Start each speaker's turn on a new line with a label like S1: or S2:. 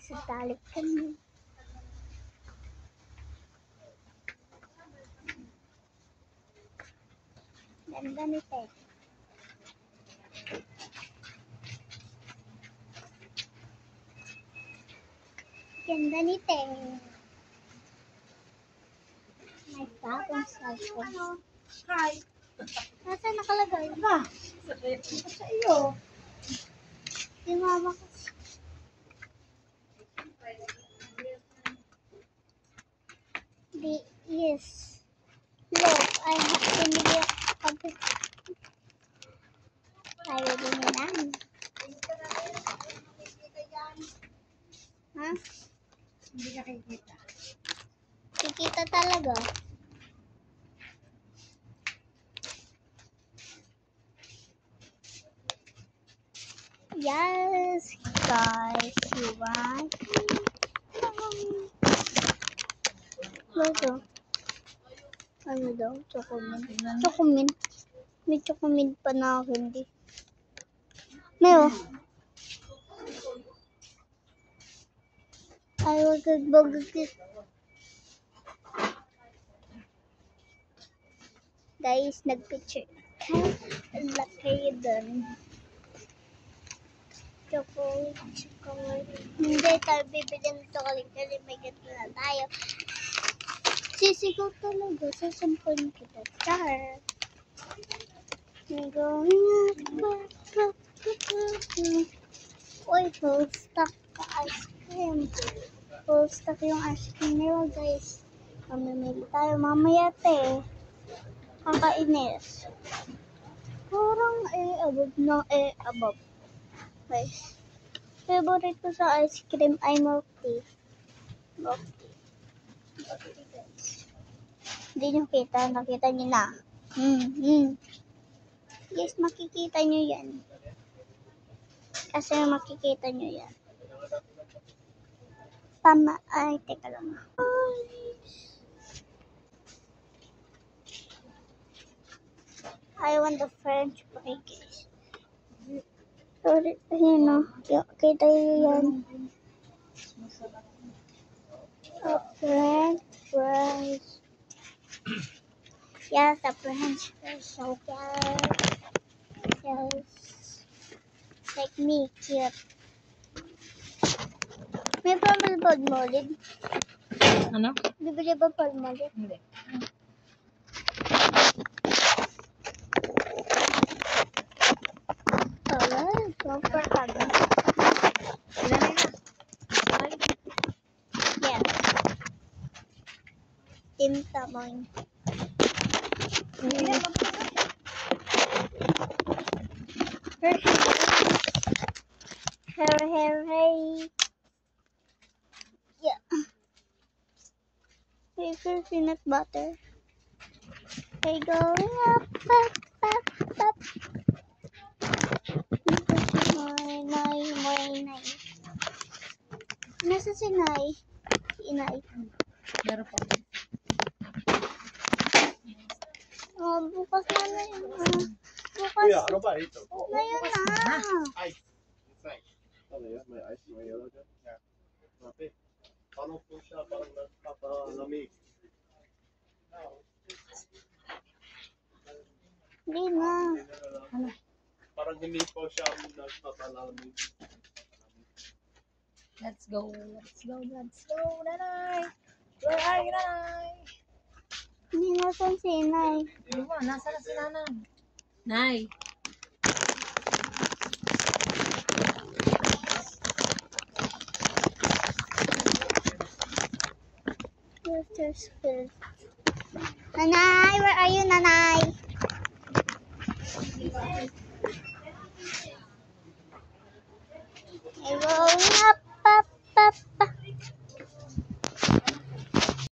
S1: sa talik kami. Ganda ni Tek. Ganda ni Tek. May bagong cellphone.
S2: Hi.
S1: Nasaan nakalagay?
S2: Ba? Sa iyo.
S1: Yung mama ko. Yes. Look, I have to make tayo din yan. Ha?
S2: Hindi ka kikita.
S1: Kikita talaga. Yes, guys, you want? Ano daw? Chocolate. Chocolate. May chocolate pa na hindi. May ay, wag magbagagit. Guys, nagpicture. Laki doon. Chocolate. Hindi tayo bibili ng chocolate kasi may ganito na tayo. Sisigaw talaga. Sasampalin kita. Char. We're going up. Uy, full stock ka ice cream. Full stock yung ice cream nila, guys. Mamimili tayo mamaya, te. Kakainis. Parang above na above. Guys. Favorite ko sa ice cream ay milk tea. Milk tea. Guys. Hindi nyo kita. Nakita nyo na. Yes, makikita nyo yan. Kasi makikita nyo yan. Ay, teka lang. I want the French fry, guys. Sorry, ayun o. Kita nyo yan. French fries. Yes, the French fries so good. Yes. Like me, cute. May palmolid.
S2: Ano?
S1: Bibili ba palmolid?
S2: Hindi.
S1: Alright, super kami.
S2: Ilan na?
S1: Yes. Tinta mo yun. Hey. Yeah. Paper peanut butter. Hey, going up. Nay. Nasa si Nay? Inay.
S2: Meron pa.
S1: Bukas na yun. Bukas.
S3: Kuya, ano ba ito?
S1: Ngayon na.
S3: Ice. It's nice. Ano yan? May ice, may yellow dyan? Yeah. Mati. Paano po siya parang nagpapalamig?
S1: Hindi na.
S3: Parang hindi po siya nagpapalamig.
S2: Let's go, nanay. Where are you, nanay?
S1: Hindi nasan si Inay.
S2: Di ba, nasa na si nanay? Nay.
S1: Nanay, where are you, Nanay? I'm going up.